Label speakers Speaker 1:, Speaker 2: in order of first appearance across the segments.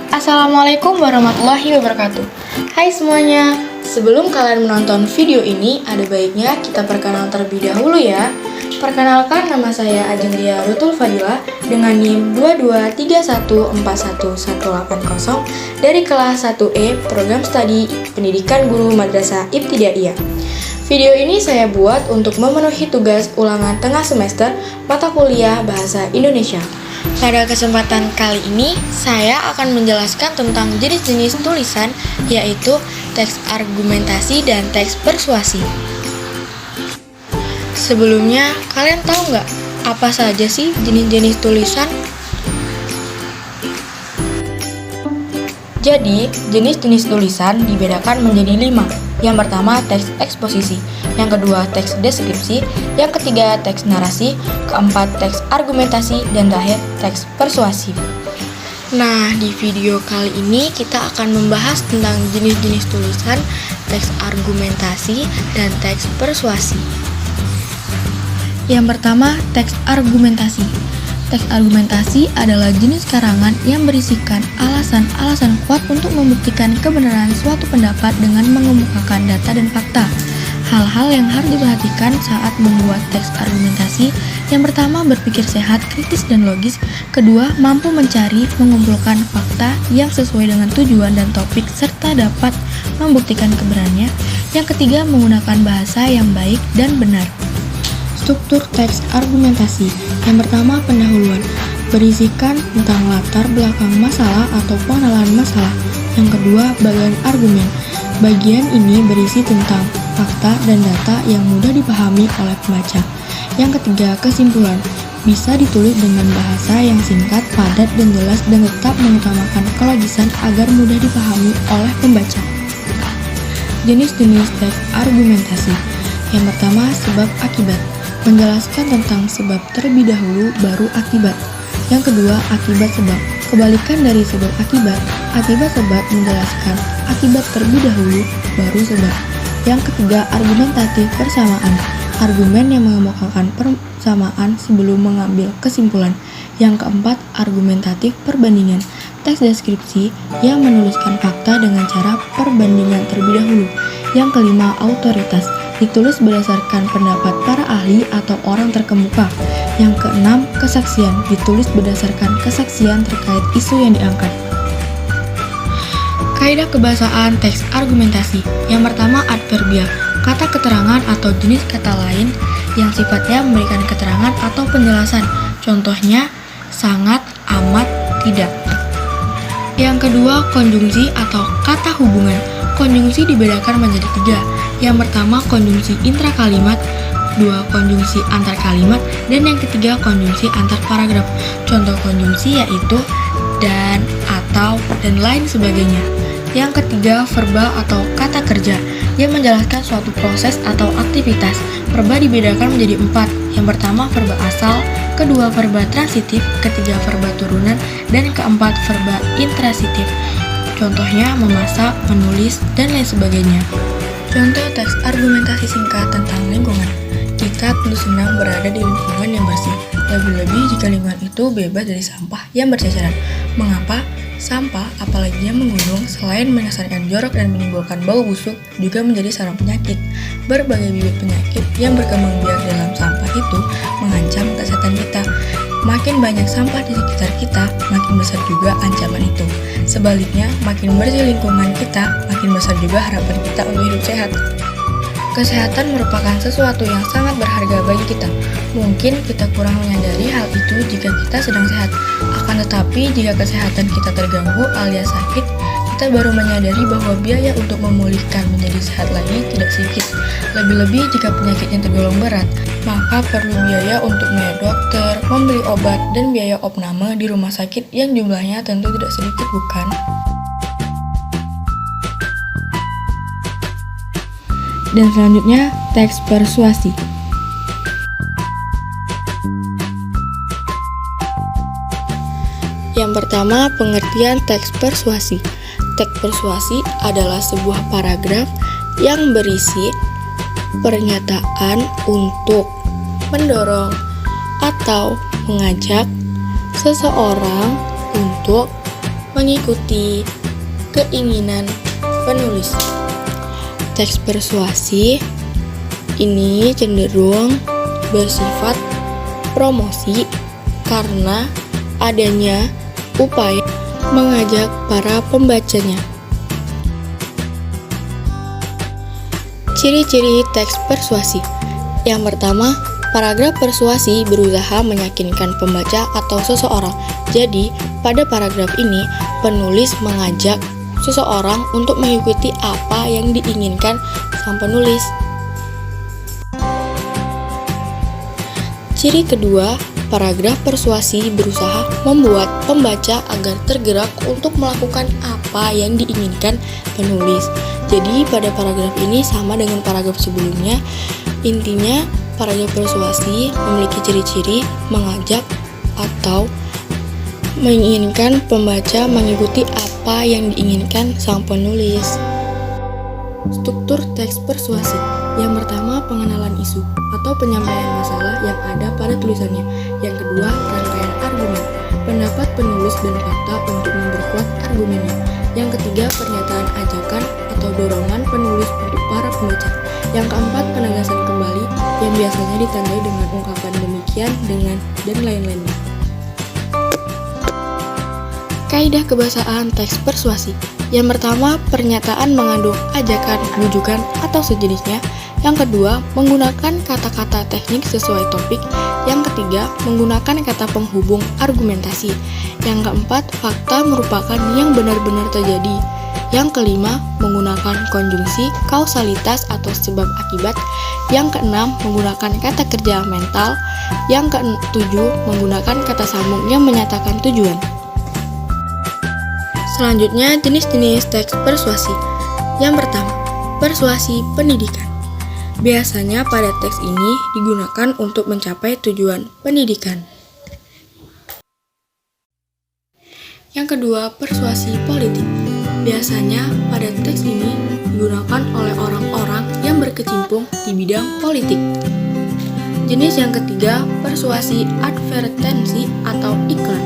Speaker 1: Assalamualaikum warahmatullahi wabarakatuh. Hai semuanya, sebelum kalian menonton video ini, ada baiknya kita perkenalan terlebih dahulu ya. Perkenalkan, nama saya Ajeng Ria Rutul Fadila dengan NIM 223141180 dari kelas 1E Program Studi Pendidikan Guru Madrasah Ibtidaiyah. Video ini saya buat untuk memenuhi tugas ulangan tengah semester mata kuliah Bahasa Indonesia. Pada kesempatan kali ini, saya akan menjelaskan tentang jenis-jenis tulisan, yaitu teks argumentasi dan teks persuasi. Sebelumnya, kalian tahu nggak apa saja sih jenis-jenis tulisan? Jadi, jenis-jenis tulisan dibedakan menjadi 5. Yang pertama, teks eksposisi. Yang kedua, teks deskripsi. Yang ketiga, teks narasi. Keempat, teks argumentasi. Dan terakhir, teks persuasi. Nah, di video kali ini kita akan membahas tentang jenis-jenis tulisan, teks argumentasi, dan teks persuasi. Yang pertama, teks argumentasi. Teks argumentasi adalah jenis karangan yang berisikan alasan-alasan kuat untuk membuktikan kebenaran suatu pendapat dengan mengemukakan data dan fakta. Hal-hal yang harus diperhatikan saat membuat teks argumentasi: yang pertama, berpikir sehat, kritis, dan logis. Kedua, mampu mencari, mengumpulkan fakta yang sesuai dengan tujuan dan topik serta dapat membuktikan kebenarannya. Yang ketiga, menggunakan bahasa yang baik dan benar. Struktur teks argumentasi. Yang pertama, pendahuluan, berisikan tentang latar belakang masalah atau pengenalan masalah. Yang kedua, bagian argumen. Bagian ini berisi tentang fakta dan data yang mudah dipahami oleh pembaca. Yang ketiga, kesimpulan. Bisa ditulis dengan bahasa yang singkat, padat, dan jelas, dan tetap mengutamakan kelogisan agar mudah dipahami oleh pembaca. Jenis-jenis teks argumentasi. Yang pertama, sebab akibat, menjelaskan tentang sebab terlebih dahulu baru akibat. Yang kedua, akibat sebab, kebalikan dari sebab akibat. Akibat sebab menjelaskan akibat terlebih dahulu baru sebab. Yang ketiga, argumentatif persamaan, argumen yang mengemukakan persamaan sebelum mengambil kesimpulan. Yang keempat, argumentatif perbandingan, teks deskripsi yang menuliskan fakta dengan cara perbandingan terlebih dahulu. Yang kelima, autoritas, ditulis berdasarkan pendapat para ahli atau orang terkemuka. Yang keenam, kesaksian, ditulis berdasarkan kesaksian terkait isu yang diangkat. Kaidah kebahasaan teks argumentasi. Yang pertama, adverbia, kata keterangan atau jenis kata lain yang sifatnya memberikan keterangan atau penjelasan. Contohnya, sangat, amat, tidak. Yang kedua, konjungsi atau kata hubungan. Konjungsi dibedakan menjadi 3. Yang pertama, konjungsi intrakalimat, dua, konjungsi antar kalimat, dan yang ketiga, konjungsi antar paragraf. Contoh konjungsi yaitu dan, atau, dan lain sebagainya. Yang ketiga, verba atau kata kerja yang menjelaskan suatu proses atau aktivitas. Verba dibedakan menjadi 4. Yang pertama, verba asal, kedua, verba transitif, ketiga, verba turunan, dan keempat, verba intransitif. Contohnya memasak, menulis, dan lain sebagainya. Contoh teks argumentasi singkat tentang lingkungan. Kita tentu senang berada di lingkungan yang bersih, lebih-lebih jika lingkungan itu bebas dari sampah yang berceceran. Mengapa? Sampah, apalagi yang menggunung, selain mengesankan jorok dan menimbulkan bau busuk, juga menjadi sarang penyakit. Berbagai bibit penyakit yang berkembang biak dalam sampah itu mengancam kesehatan kita. Makin banyak sampah di sekitar kita, makin besar juga ancaman itu. Sebaliknya, makin bersih lingkungan kita, makin besar juga harapan kita untuk hidup sehat. Kesehatan merupakan sesuatu yang sangat berharga bagi kita. Mungkin kita kurang menyadari hal itu jika kita sedang sehat. Akan tetapi, jika kesehatan kita terganggu alias sakit, kita baru menyadari bahwa biaya untuk memulihkan menjadi sehat lagi tidak sedikit. Lebih-lebih jika penyakitnya tergolong berat, maka perlu biaya untuk membayar dokter, membeli obat, dan biaya opname di rumah sakit yang jumlahnya tentu tidak sedikit, bukan? Dan selanjutnya, teks persuasi. Yang pertama, pengertian teks persuasi. Teks persuasi adalah sebuah paragraf yang berisi pernyataan untuk mendorong atau mengajak seseorang untuk mengikuti keinginan penulis. Teks persuasi ini cenderung bersifat promosi karena adanya upaya mengajak para pembacanya. Ciri-ciri teks persuasi. Yang pertama, paragraf persuasi berusaha meyakinkan pembaca atau seseorang. Jadi, pada paragraf ini, penulis mengajak seseorang untuk mengikuti apa yang diinginkan sang penulis. Ciri kedua, paragraf persuasi berusaha membuat pembaca agar tergerak untuk melakukan apa yang diinginkan penulis. Jadi pada paragraf ini sama dengan paragraf sebelumnya. Intinya paragraf persuasi memiliki ciri-ciri mengajak atau menginginkan pembaca mengikuti apa yang diinginkan sang penulis. Struktur teks persuasi. Yang pertama, pengenalan isu atau penyampaian masalah yang ada pada tulisannya. Yang kedua, rangkaian argumen, pendapat penulis dan fakta untuk memperkuat argumennya. Yang ketiga, pernyataan ajakan atau dorongan penulis untuk para pembaca. Yang keempat, penegasan kembali yang biasanya ditandai dengan ungkapan demikian, dengan, dan lain-lainnya. Kaidah kebahasaan teks persuasi. Yang pertama, pernyataan mengandung ajakan, rujukan, atau sejenisnya. Yang kedua, menggunakan kata-kata teknik sesuai topik. Yang ketiga, menggunakan kata penghubung argumentasi. Yang keempat, fakta merupakan yang benar-benar terjadi. Yang kelima, menggunakan konjungsi, kausalitas atau sebab akibat. Yang keenam, menggunakan kata kerja mental. Yang ketujuh, menggunakan kata sambung yang menyatakan tujuan. Selanjutnya, jenis-jenis teks persuasi. Yang pertama, persuasi pendidikan. Biasanya pada teks ini digunakan untuk mencapai tujuan pendidikan. Yang kedua, persuasi politik. Biasanya pada teks ini digunakan oleh orang-orang yang berkecimpung di bidang politik. Jenis yang ketiga, persuasi advertensi atau iklan,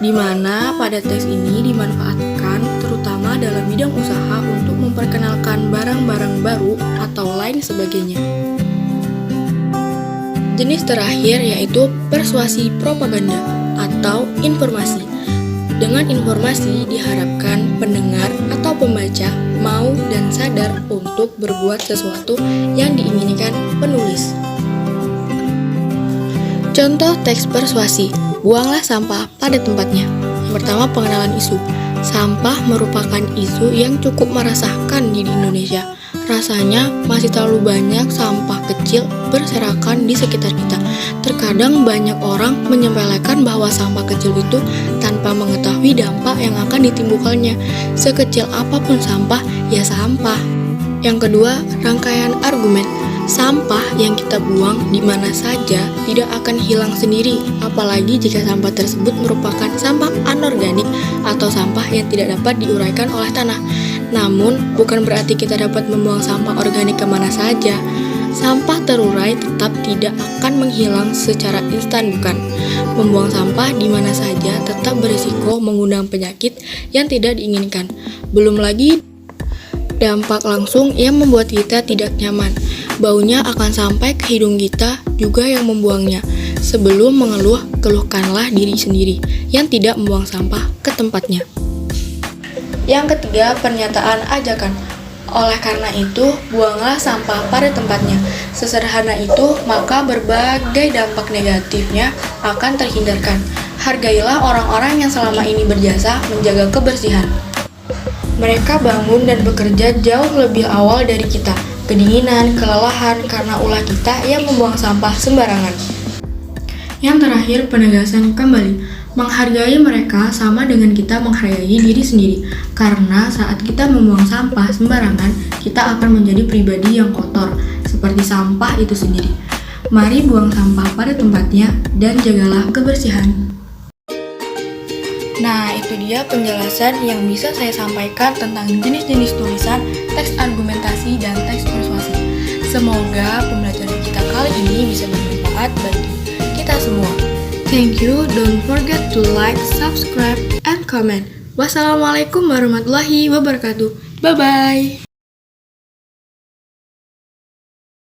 Speaker 1: di mana pada teks ini dimanfaatkan terutama dalam bidang usaha untuk memperkenalkan barang-barang baru atau lain sebagainya. Jenis terakhir yaitu persuasi propaganda atau informasi. Dengan informasi diharapkan pendengar atau pembaca mau dan sadar untuk berbuat sesuatu yang diinginkan penulis. Contoh teks persuasi. Buanglah sampah pada tempatnya. Yang pertama, pengenalan isu. Sampah merupakan isu yang cukup meresahkan di Indonesia. Rasanya masih terlalu banyak sampah kecil berserakan di sekitar kita. Terkadang banyak orang menyepelekan bahwa sampah kecil itu tanpa mengetahui dampak yang akan ditimbulkannya. Sekecil apapun sampah, ya sampah. Yang kedua, rangkaian argumen. Sampah yang kita buang di mana saja tidak akan hilang sendiri, apalagi jika sampah tersebut merupakan sampah anorganik atau sampah yang tidak dapat diuraikan oleh tanah. Namun, bukan berarti kita dapat membuang sampah organik kemana saja. Sampah terurai tetap tidak akan menghilang secara instan, bukan? Membuang sampah di mana saja tetap berisiko mengundang penyakit yang tidak diinginkan. Belum lagi dampak langsung yang membuat kita tidak nyaman. Baunya akan sampai ke hidung kita juga yang membuangnya. Sebelum mengeluh, keluhkanlah diri sendiri yang tidak membuang sampah ke tempatnya. Yang ketiga, pernyataan ajakan. Oleh karena itu, buanglah sampah pada tempatnya. Sesederhana itu, maka berbagai dampak negatifnya akan terhindarkan. Hargailah orang-orang yang selama ini berjasa menjaga kebersihan. Mereka bangun dan bekerja jauh lebih awal dari kita. Kedinginan, kelelahan karena ulah kita yang membuang sampah sembarangan. Yang terakhir, penegasan kembali. Menghargai mereka sama dengan kita menghargai diri sendiri. Karena saat kita membuang sampah sembarangan, kita akan menjadi pribadi yang kotor, seperti sampah itu sendiri. Mari buang sampah pada tempatnya dan jagalah kebersihan. Nah, itu dia penjelasan yang bisa saya sampaikan tentang jenis-jenis tulisan, teks argumentasi, dan teks persuasi. Semoga pembelajaran kita kali ini bisa bermanfaat bagi kita semua. Thank you, don't forget to like, subscribe, and comment. Wassalamualaikum warahmatullahi wabarakatuh. Bye-bye.